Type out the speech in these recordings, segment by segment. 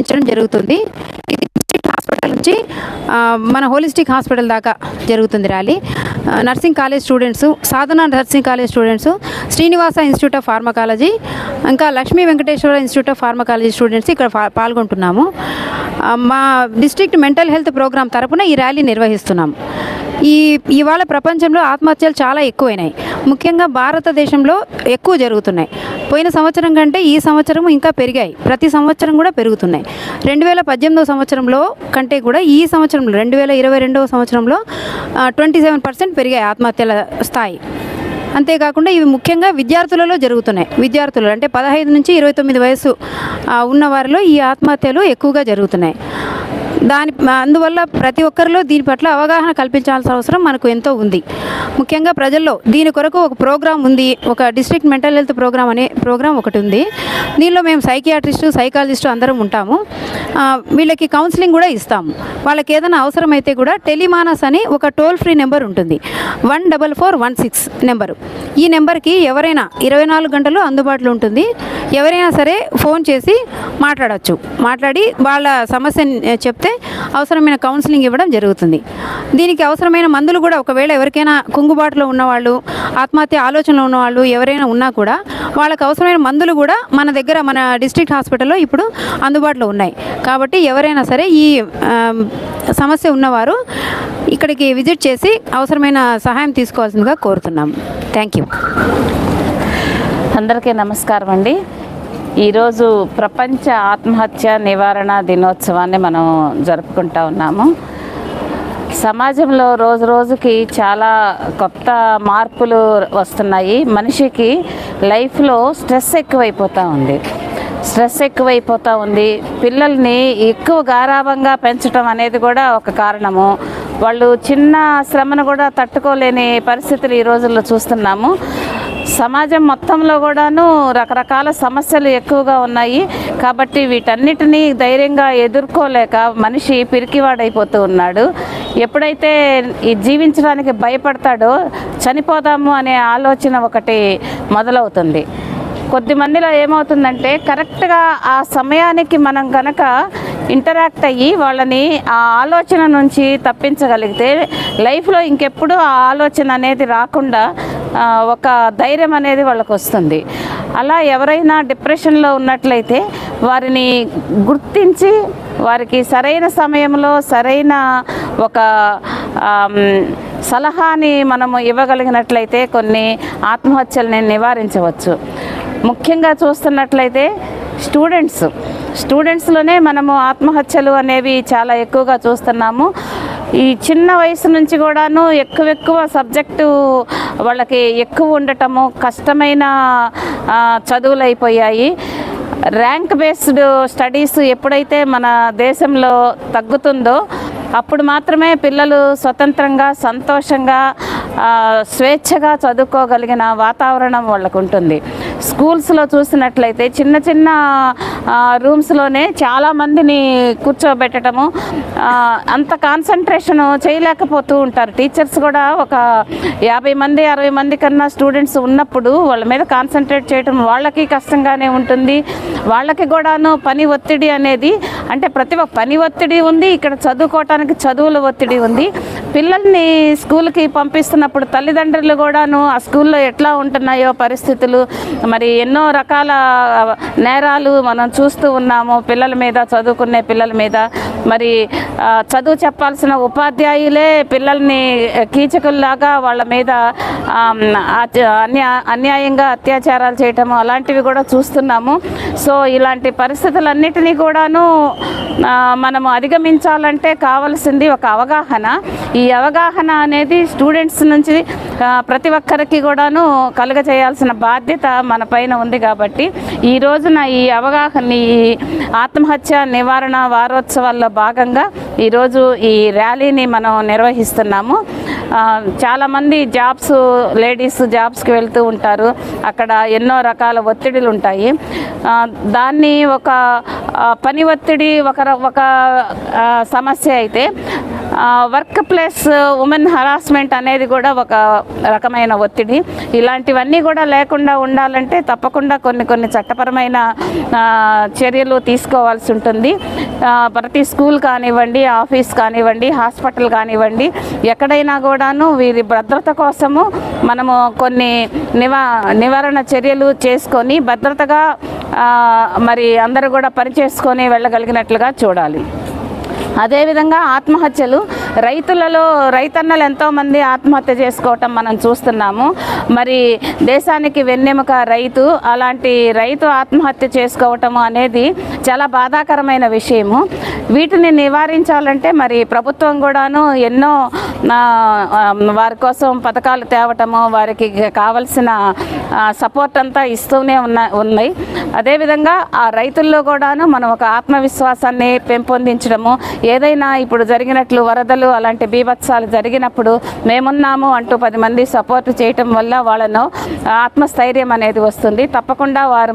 నిర్వహించడం జరుగుతుంది. ఇది డిస్ట్రిక్ట్ హాస్పిటల్ నుంచి మన హోలిస్టిక్ హాస్పిటల్ దాకా జరుగుతుంది rally. Nursing college students, Sadhana nursing college students, Srinivasa institute of pharmacology, ఇంకా Lakshmi Venkateswara institute of pharmacology students ఇక్కడ పాల్గొంటున్నాము. మా డిస్ట్రిక్ట్ మెంటల్ హెల్త్ ప్రోగ్రాం తరపున ఈ ర్యాలీ నిర్వహిస్తున్నాం. ఇవాళ ప్రపంచంలో ఆత్మహత్యలు చాలా ఎక్కువైనాయి. ముఖ్యంగా భారతదేశంలో ఎక్కువ జరుగుతున్నాయి. పోయిన సంవత్సరం కంటే ఈ సంవత్సరం ఇంకా పెరిగాయి. ప్రతి సంవత్సరం కూడా పెరుగుతున్నాయి. 2018 సంవత్సరంలో కంటే కూడా ఈ సంవత్సరంలో 2022 సంవత్సరంలో 27% పెరిగాయి ఆత్మహత్యల స్థాయి. అంతేకాకుండా ఇవి ముఖ్యంగా విద్యార్థులలో జరుగుతున్నాయి. విద్యార్థులు అంటే 15 నుంచి 29 వయసు ఉన్నవారిలో ఈ ఆత్మహత్యలు ఎక్కువగా జరుగుతున్నాయి. అందువల్ల ప్రతి ఒక్కరిలో దీని పట్ల అవగాహన కల్పించాల్సిన అవసరం మనకు ఎంతో ఉంది. ముఖ్యంగా ప్రజల్లో దీని కొరకు ఒక ప్రోగ్రాం ఉంది. ఒక డిస్ట్రిక్ట్ మెంటల్ హెల్త్ ప్రోగ్రాం అనే ప్రోగ్రాం ఒకటి ఉంది. దీనిలో మేము సైకియాట్రిస్టు, సైకాలజిస్టు అందరం ఉంటాము. వీళ్ళకి కౌన్సిలింగ్ కూడా ఇస్తాము. వాళ్ళకి ఏదైనా అవసరమైతే కూడా టెలిమానస్ అని ఒక టోల్ ఫ్రీ నెంబర్ ఉంటుంది, 14416 నెంబరు. ఈ నెంబర్కి ఎవరైనా 24 గంటలు అందుబాటులో ఉంటుంది. ఎవరైనా సరే ఫోన్ చేసి మాట్లాడి వాళ్ళ సమస్యని చెప్తే అవసరమైన కౌన్సిలింగ్ ఇవ్వడం జరుగుతుంది. దీనికి అవసరమైన మందులు కూడా ఒకవేళ ఎవరికైనా కుంగుబాటులో ఉన్నవాళ్ళు, ఆత్మహత్య ఆలోచనలో ఉన్నవాళ్ళు ఎవరైనా ఉన్నా కూడా వాళ్ళకి అవసరమైన మందులు కూడా మన దగ్గర మన డిస్ట్రిక్ట్ హాస్పిటల్లో ఇప్పుడు అందుబాటులో ఉన్నాయి. కాబట్టి ఎవరైనా సరే ఈ సమస్య ఉన్నవారు ఇక్కడికి విజిట్ చేసి అవసరమైన సహాయం తీసుకోవాల్సిందిగా కోరుతున్నాము. Thank you. అందరికీ నమస్కారం అండి. ఈరోజు ప్రపంచ ఆత్మహత్య నివారణ దినోత్సవాన్ని మనం జరుపుకుంటా ఉన్నాము. సమాజంలో రోజు రోజుకి చాలా కొత్త మార్పులు వస్తున్నాయి. మనిషికి లైఫ్లో స్ట్రెస్ ఎక్కువైపోతూ ఉంది. పిల్లల్ని ఎక్కువ గారాబంగా పెంచడం అనేది కూడా ఒక కారణము. వాళ్ళు చిన్న శ్రమను కూడా తట్టుకోలేని పరిస్థితులు ఈ రోజుల్లో చూస్తున్నాము. సమాజం మొత్తంలో కూడాను రకరకాల సమస్యలు ఎక్కువగా ఉన్నాయి. కాబట్టి వీటన్నిటినీ ధైర్యంగా ఎదుర్కోలేక మనిషి పిరికివాడైపోతూ ఉన్నాడు. ఎప్పుడైతే ఈ జీవించడానికి భయపడతాడో చనిపోదాము అనే ఆలోచన ఒకటి మొదలవుతుంది. కొద్దిమందిలో ఏమవుతుందంటే కరెక్ట్గా ఆ సమయానికి మనం కనుక ఇంటరాక్ట్ అయ్యి వాళ్ళని ఆ ఆలోచన నుంచి తప్పించగలిగితే లైఫ్లో ఇంకెప్పుడు ఆ ఆలోచన అనేది రాకుండా ఒక ధైర్యం అనేది వాళ్ళకు వస్తుంది. అలా ఎవరైనా డిప్రెషన్లో ఉన్నట్లయితే వారిని గుర్తించి వారికి సరైన సమయంలో సరైన ఒక సలహాని మనము ఇవ్వగలిగినట్లయితే కొన్ని ఆత్మహత్యల్ని నివారించవచ్చు. ముఖ్యంగా చూస్తున్నట్లయితే స్టూడెంట్స్లోనే మనము ఆత్మహత్యలు అనేవి చాలా ఎక్కువగా చూస్తున్నాము. ఈ చిన్న వయసు నుంచి కూడాను ఎక్కువ సబ్జెక్టు వాళ్ళకి ఎక్కువ ఉండటము, కష్టమైన చదువులు అయిపోయాయి. ర్యాంక్ బేస్డ్ స్టడీస్ ఎప్పుడైతే మన దేశంలో తగ్గుతుందో అప్పుడు మాత్రమే పిల్లలు స్వతంత్రంగా, సంతోషంగా, స్వేచ్ఛగా చదువుకోగలిగిన వాతావరణం వాళ్ళకు ఉంటుంది. స్కూల్స్లో చూసినట్లయితే చిన్న చిన్న రూమ్స్లోనే చాలామందిని కూర్చోబెట్టడము, అంత కాన్సన్ట్రేషన్ చేయలేకపోతూ ఉంటారు. టీచర్స్ కూడా ఒక 50 మంది 60 మంది కన్నా స్టూడెంట్స్ ఉన్నప్పుడు వాళ్ళ మీద కాన్సన్ట్రేట్ చేయడం వాళ్ళకి కష్టంగానే ఉంటుంది. వాళ్ళకి కూడాను పని ఒత్తిడి అనేది, అంటే ప్రతి ఒక్క పని ఒత్తిడి ఉంది, ఇక్కడ చదువుకోవటానికి చదువుల ఒత్తిడి ఉంది. పిల్లల్ని స్కూల్కి పంపిస్తున్నప్పుడు తల్లిదండ్రులు కూడాను ఆ స్కూల్లో ఎట్లా ఉంటున్నాయో పరిస్థితులు, మరి ఎన్నో రకాల నేరాలు మనం చూస్తూ ఉన్నాము పిల్లల మీద, చదువుకునే పిల్లల మీద. మరి చదువు చెప్పాల్సిన ఉపాధ్యాయులే పిల్లల్ని కీచకుల్లాగా వాళ్ళ మీద అన్యాయంగా అత్యాచారాలు చేయటము అలాంటివి కూడా చూస్తున్నాము. సో ఇలాంటి పరిస్థితులన్నిటినీ కూడాను మనము అధిగమించాలంటే కావాల్సింది ఒక అవగాహన. ఈ అవగాహన అనేది స్టూడెంట్స్ నుంచి ప్రతి ఒక్కరికి కూడాను కలుగజేయాల్సిన బాధ్యత మన పైన ఉంది. కాబట్టి ఈ రోజున ఈ అవగాహన, ఈ ఆత్మహత్య నివారణ వారోత్సవాల్లో భాగంగా ఈరోజు ఈ ర్యాలీని మనం నిర్వహిస్తున్నాము. చాలామంది లేడీస్ జాబ్స్కి వెళ్తూ ఉంటారు. అక్కడ ఎన్నో రకాల ఒత్తిడులు ఉంటాయి. దాన్ని ఒక పని ఒత్తిడి ఒక సమస్య అయితే, వర్క్ ప్లేస్ ఉమెన్ హరాస్మెంట్ అనేది కూడా ఒక రకమైన ఒత్తిడి. ఇలాంటివన్నీ కూడా లేకుండా ఉండాలంటే తప్పకుండా కొన్ని చట్టపరమైన చర్యలు తీసుకోవాల్సి ఉంటుంది. ప్రతి స్కూల్ కానివ్వండి, ఆఫీస్ కానివ్వండి, హాస్పిటల్ కానివ్వండి, ఎక్కడైనా కూడాను వీరి భద్రత కోసము మనము కొన్ని నివారణ చర్యలు చేసుకొని భద్రతగా మరి అందరూ కూడా పనిచేసుకొని వెళ్ళగలిగినట్లుగా చూడాలి. అదేవిధంగా ఆత్మహత్యలు, రైతన్నలు ఎంతోమంది ఆత్మహత్య చేసుకోవటం మనం చూస్తున్నాము. మరి దేశానికి వెన్నెముక రైతు, అలాంటి రైతు ఆత్మహత్య చేసుకోవటము అనేది చాలా బాధాకరమైన విషయము. వీటిని నివారించాలంటే మరి ప్రభుత్వం కూడాను ఎన్నో వారి కోసం పథకాలు తేవటము, వారికి కావలసిన సపోర్ట్ అంతా ఇస్తూనే ఉన్నాయి. అదేవిధంగా ఆ రైతుల్లో కూడాను మనం ఒక ఆత్మవిశ్వాసాన్ని పెంపొందించడము, ఏదైనా ఇప్పుడు జరిగినట్లు వరదలు అలాంటి బీభత్సాలు జరిగినప్పుడు మేమున్నాము అంటూ 10 మంది సపోర్ట్ చేయటం వల్ల వాళ్ళను ఆత్మస్థైర్యం అనేది వస్తుంది. తప్పకుండా వారు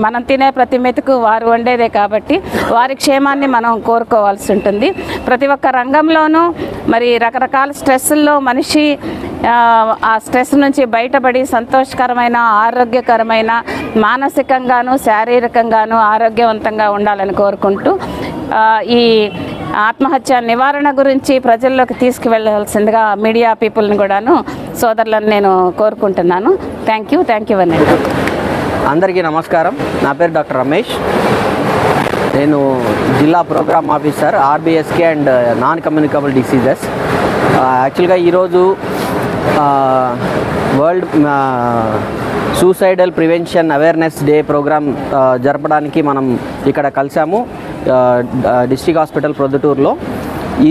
మనం తినే ప్రతి మెతుకు వారు వండేదే కాబట్టి వారి క్షేమాన్ని మనం కోరుకోవాల్సి ఉంటుంది. ప్రతి ఒక్క రంగంలోనూ మరి రకరకాల స్ట్రెస్ల్లో మనిషి ఆ స్ట్రెస్ నుంచి బయటపడి సంతోషకరమైన, ఆరోగ్యకరమైన, మానసికంగాను శారీరకంగాను ఆరోగ్యవంతంగా ఉండాలని కోరుకుంటూ ఈ ఆత్మహత్య నివారణ గురించి ప్రజల్లోకి తీసుకువెళ్ళాల్సిందిగా మీడియా పీపుల్ని కూడాను సోదరులను నేను కోరుకుంటున్నాను. థ్యాంక్ యూ అండి. అందరికీ నమస్కారం. నా పేరు డాక్టర్ రమేష్. నేను జిల్లా programme officer RBSK and non communicable diseases. యాక్చువల్గా ఈరోజు world suicidal prevention awareness day programme జరపడానికి మనం ఇక్కడ కలిసాము డిస్ట్రిక్ట్ హాస్పిటల్ ప్రొద్దుటూరులో.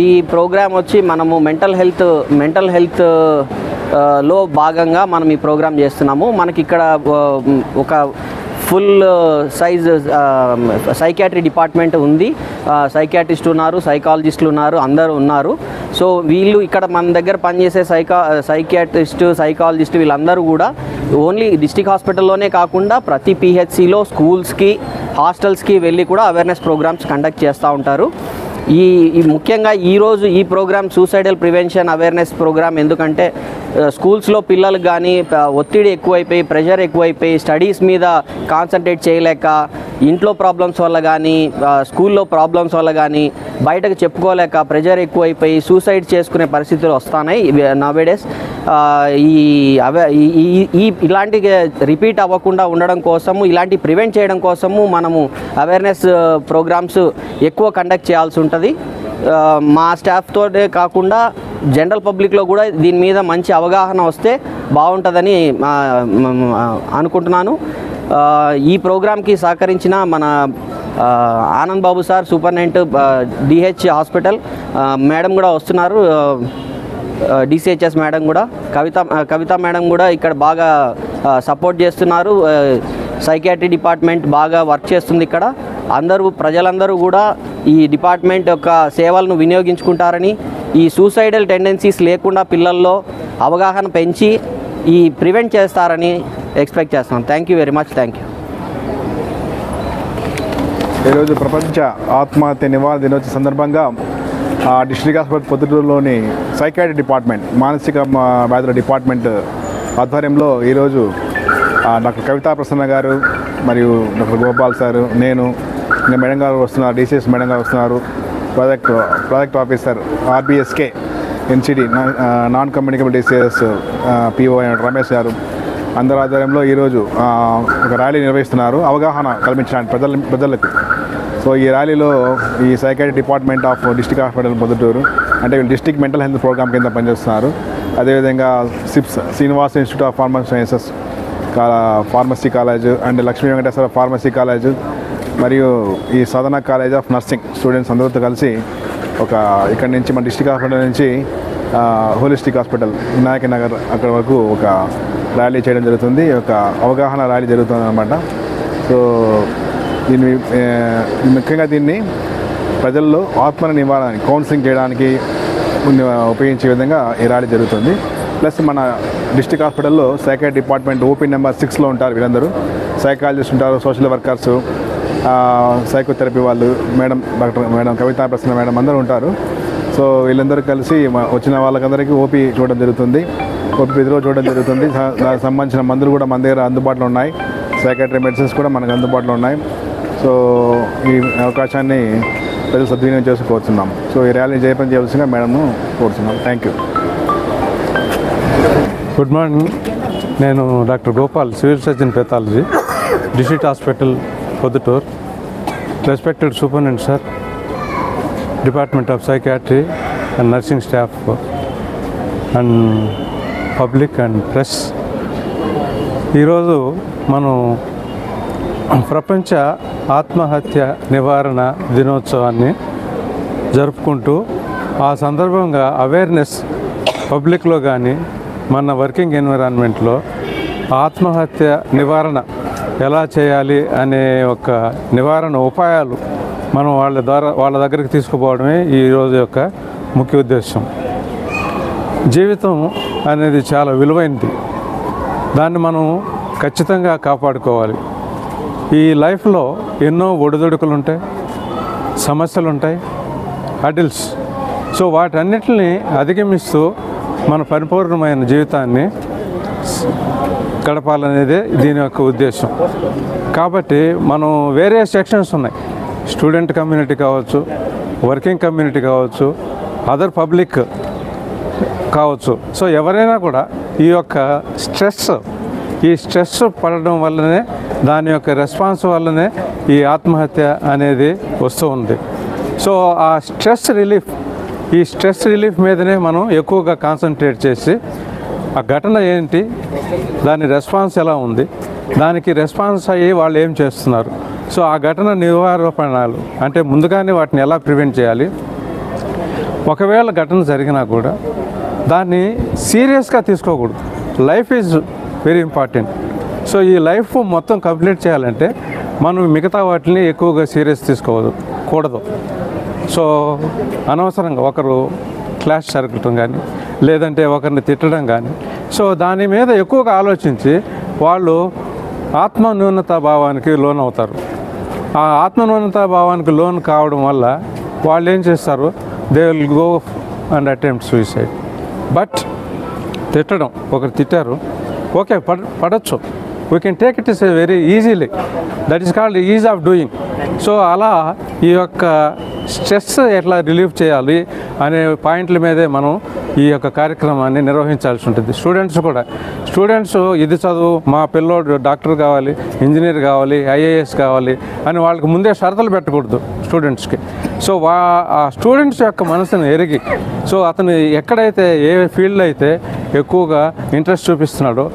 ఈ ప్రోగ్రామ్ వచ్చి మనము మెంటల్ హెల్త్ లో భాగంగా మనం ఈ ప్రోగ్రామ్ చేస్తున్నాము. మనకి ఇక్కడ ఒక ఫుల్ సైజ్ సైకియాట్రీ డిపార్ట్మెంట్ ఉంది. సైకియాట్రిస్ట్ ఉన్నారు, సైకాలజిస్టులు ఉన్నారు, అందరూ ఉన్నారు. సో వీళ్ళు ఇక్కడ మన దగ్గర పనిచేసే సైకియాట్రిస్ట్, సైకాలజిస్ట్ వీళ్ళందరూ కూడా ఓన్లీ డిస్ట్రిక్ట్ హాస్పిటల్లోనే కాకుండా ప్రతి పిహెచ్సిలో, స్కూల్స్కి, హాస్టల్స్కి వెళ్ళి కూడా అవేర్నెస్ ప్రోగ్రామ్స్ కండక్ట్ చేస్తూ ఉంటారు. ముఖ్యంగా ఈరోజు ఈ program suicidal prevention awareness program ఎందుకంటే స్కూల్స్లో పిల్లలకు కానీ ఒత్తిడి ఎక్కువైపోయి, ప్రెషర్ ఎక్కువైపోయి, స్టడీస్ మీద కాన్సన్ట్రేట్ చేయలేక, ఇంట్లో ప్రాబ్లమ్స్ వల్ల కానీ, స్కూల్లో ప్రాబ్లమ్స్ వల్ల కానీ బయటకు చెప్పుకోలేక ప్రెషర్ ఎక్కువైపోయి సూసైడ్ చేసుకునే పరిస్థితులు వస్తున్నాయి నవేడేస్. ఇలాంటి రిపీట్ అవ్వకుండా ఉండడం కోసము, ఇలాంటి ప్రివెంట్ చేయడం కోసము మనము అవేర్నెస్ ప్రోగ్రామ్స్ ఎక్కువ కండక్ట్ చేయాల్సి ఉంటుంది. మా స్టాఫ్తోనే కాకుండా జనరల్ పబ్లిక్లో కూడా దీని మీద మంచి అవగాహన వస్తే బాగుంటుందని అనుకుంటున్నాను. ఈ ప్రోగ్రామ్కి సహకరించిన మన Anand Babu sir, superintendent DH hospital madam కూడా వస్తున్నారు. డిసిహెచ్ఎస్ మేడం కూడా, కవిత మేడం కూడా ఇక్కడ బాగా సపోర్ట్ చేస్తున్నారు. సైకియాట్రీ డిపార్ట్మెంట్ బాగా వర్క్ చేస్తుంది ఇక్కడ. ప్రజలందరూ కూడా ఈ డిపార్ట్మెంట్ యొక్క సేవలను వినియోగించుకుంటారని, ఈ సూసైడల్ టెండెన్సీస్ లేకుండా పిల్లల్లో అవగాహన పెంచి ప్రివెంట్ చేస్తారని ఎక్స్పెక్ట్ చేస్తున్నాను. Thank you very much. Thank you. ఈరోజు ప్రపంచ ఆత్మహత్య నివారణ దినోత్సవం సందర్భంగా డిస్ట్రిక్ట్ హాస్పిటల్ పొద్దుటూరులోని సైకియాట్రీ డిపార్ట్మెంట్, మానసిక వ్యాధుల డిపార్ట్మెంట్ ఆధ్వర్యంలో ఈరోజు డాక్టర్ కవితా ప్రసన్న గారు మరియు డాక్టర్ గోపాల్ సారు, నేను, ఇంకా మేడం గారు వస్తున్నారు, డిసిఎస్ మేడం గారు వస్తున్నారు, project officer RBSK NCD non communicable diseases PO Ramesh గారు అందరి ఆధ్వర్యంలో ఈరోజు ఒక ర్యాలీ నిర్వహిస్తున్నారు అవగాహన కల్పించడానికి ప్రజలకు. సో ఈ ర్యాలీలో ఈ psychiatry department of district hospital Proddatur అంటే డిస్ట్రిక్ట్ మెంటల్ హెల్త్ ప్రోగ్రామ్ కింద పనిచేస్తున్నారు. అదేవిధంగా SIPs Srinivasa institute of sciences pharmacy college and Lakshmi Venkateswara pharmacy college మరియు ఈ సాధన కాలేజ్ ఆఫ్ నర్సింగ్ స్టూడెంట్స్ అందరితో కలిసి ఇక్కడి నుంచి మన డిస్ట్రిక్ట్ హాస్పిటల్ నుంచి హోలిస్టిక్ హాస్పిటల్ వినాయక నగర్ అక్కడ వరకు ఒక ర్యాలీ చేయడం జరుగుతుంది. ఒక అవగాహన ర్యాలీ జరుగుతుంది అన్నమాట. సో ముఖ్యంగా దీన్ని ప్రజల్లో ఆత్మ నివారణ కౌన్సిలింగ్ చేయడానికి ఉపయోగించే విధంగా ఈ ర్యాలీ జరుగుతుంది. ప్లస్ మన డిస్ట్రిక్ట్ హాస్పిటల్లో సైకియాట్రీ డిపార్ట్మెంట్ ఓపీ నెంబర్ 6లో ఉంటారు. వీళ్ళందరూ సైకాలజిస్ట్ ఉంటారు, సోషల్ వర్కర్సు, సైకోథెరపీ వాళ్ళు, మేడం కవితా ప్రసన్న మేడం అందరూ ఉంటారు. సో వీళ్ళందరూ కలిసి వచ్చిన వాళ్ళకందరికీ ఓపీ చూడడం జరుగుతుంది, ఓపీ ప్రతిరోజు చూడడం జరుగుతుంది. దానికి సంబంధించిన మందులు కూడా మన దగ్గర అందుబాటులో ఉన్నాయి, సైకాట్రీ మెడిసిన్స్ కూడా మనకు అందుబాటులో ఉన్నాయి. సో ఈ అవకాశాన్ని ప్రజలు సద్వినియోగం చేసి కోరుతున్నాం. సో ఈ ర్యాలీ జయపం చేయవలసిందిగా మేడంను కోరుతున్నాం. Thank you. Good morning. నేను doctor Gopal, civil surgeon pathology, district hospital Proddatur. Respected superintendent sir, department of psychiatry and nursing staff and public and press. ఈరోజు మనం ప్రపంచ ఆత్మహత్య నివారణ దినోత్సవాన్ని జరుపుకుంటూ ఆ సందర్భంగా అవేర్నెస్ పబ్లిక్లో కానీ మన వర్కింగ్ ఎన్విరాన్మెంట్లో ఆత్మహత్య నివారణ ఎలా చేయాలి అనే ఒక నివారణ ఉపాయాలు మనం వాళ్ళ దగ్గరికి తీసుకుపోవడమే ఈరోజు యొక్క ముఖ్య ఉద్దేశం. జీవితం అనేది చాలా విలువైనది, దాన్ని మనం ఖచ్చితంగా కాపాడుకోవాలి. ఈ లైఫ్లో ఎన్నో ఒడిదుడుకులు ఉంటాయి, సమస్యలు ఉంటాయి, హడిల్స్. సో వాటన్నిటిని అధిగమిస్తూ మన పరిపూర్ణమైన జీవితాన్ని గడపాలనేదే దీని యొక్క ఉద్దేశం. కాబట్టి మనం వేరే సెక్షన్స్ ఉన్నాయి, స్టూడెంట్ కమ్యూనిటీ కావచ్చు, వర్కింగ్ కమ్యూనిటీ కావచ్చు, అదర్ పబ్లిక్ కావచ్చు. సో ఎవరైనా కూడా ఈ యొక్క స్ట్రెస్ పడడం వల్లనే, దాని యొక్క రెస్పాన్స్ వల్లనే ఈ ఆత్మహత్య అనేది వస్తూ ఉంది. సో ఆ స్ట్రెస్ రిలీఫ్ మీదనే మనం ఎక్కువగా కాన్సన్ట్రేట్ చేసి ఆ ఘటన ఏంటి, దాని రెస్పాన్స్ ఎలా ఉంది, దానికి రెస్పాన్స్ అయ్యి వాళ్ళు ఏం చేస్తున్నారు, సో ఆ ఘటన నివారణలు అంటే ముందుగానే వాటిని ఎలా ప్రివెంట్ చేయాలి, ఒకవేళ ఘటన జరిగినా కూడా దాన్ని సీరియస్గా తీసుకోకూడదు. Life is very important. So ఈ లైఫ్ మొత్తం కంప్లీట్ చేయాలంటే మనం మిగతా వాటిని ఎక్కువగా సీరియస్ తీసుకోకూడదు. సో అనవసరంగా ఒకరు క్లాష్ జరగటం కానీ, లేదంటే ఒకరిని తిట్టడం కానీ, సో దాని మీద ఎక్కువగా ఆలోచించి వాళ్ళు ఆత్మన్యూనతా భావానికి లోనవుతారు. ఆ ఆత్మన్యూనతా భావానికి లోన్ కావడం వల్ల వాళ్ళు ఏం చేస్తారు, they will go and attempt suicide. But తిట్టడం, ఒకరు తిట్టారు, ఓకే పడవచ్చు, we can take it is very easily, that is called is of doing. So అలా ఈ యొక్క స్ట్రెస్ ఎట్లా రిలీఫ్ చేయాలి అనే పాయింట్ల మీదే మనం ఈ యొక్క కార్యక్రమాన్ని నిర్వహించాల్సి ఉంటుంది. స్టూడెంట్స్ ఇది చదువు, మా పిల్లోడు డాక్టర్ కావాలి, ఇంజనీర్ కావాలి, ఐఏఎస్ కావాలి అని వాళ్ళకి ముందే షరతులు పెట్టకూడదు స్టూడెంట్స్కి. సో ఆ స్టూడెంట్స్ యొక్క మనసును ఎరిగి, సో అతను ఎక్కడైతే ఏ ఫీల్డ్లో అయితే ఎక్కువగా ఇంట్రెస్ట్ చూపిస్తున్నాడో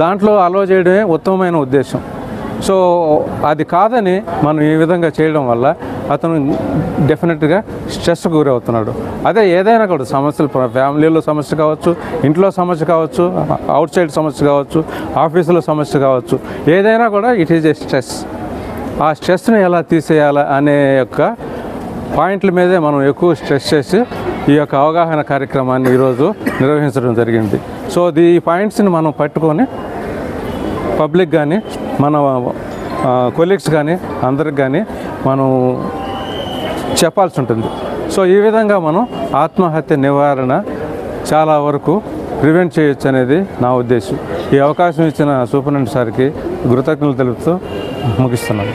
దాంట్లో అలో చేయడమే ఉత్తమమైన ఉద్దేశం. సో అది కాదని మనం ఈ విధంగా చేయడం వల్ల అతను డెఫినెట్గా స్ట్రెస్కు గురవుతున్నాడు. అదే ఏదైనా కూడా సమస్యలు, ఫ్యామిలీలో సమస్య కావచ్చు, ఇంట్లో సమస్య కావచ్చు, అవుట్ సైడ్ సమస్య కావచ్చు, ఆఫీసులో సమస్య కావచ్చు, ఏదైనా కూడా ఇట్ ఈజ్ ఏ స్ట్రెస్. ఆ స్ట్రెస్ని ఎలా తీసేయాలా అనే యొక్క పాయింట్ల మీదే మనం ఎక్కువ స్ట్రెస్ చేసి ఈ యొక్క అవగాహన కార్యక్రమాన్ని ఈరోజు నిర్వహించడం జరిగింది. సో ఈ పాయింట్స్ని మనం పట్టుకొని పబ్లిక్ కానీ, మన కొలీగ్స్ కానీ, అందరికి కానీ మనం చెప్పాల్సి ఉంటుంది. సో ఈ విధంగా మనం ఆత్మహత్య నివారణ చాలా వరకు ప్రివెంట్ చేయొచ్చు అనేది నా ఉద్దేశం. ఈ అవకాశం ఇచ్చిన సూపరింటెండెంట్ సార్కి కృతజ్ఞతలు తెలుపుతూ ముగిస్తున్నాను.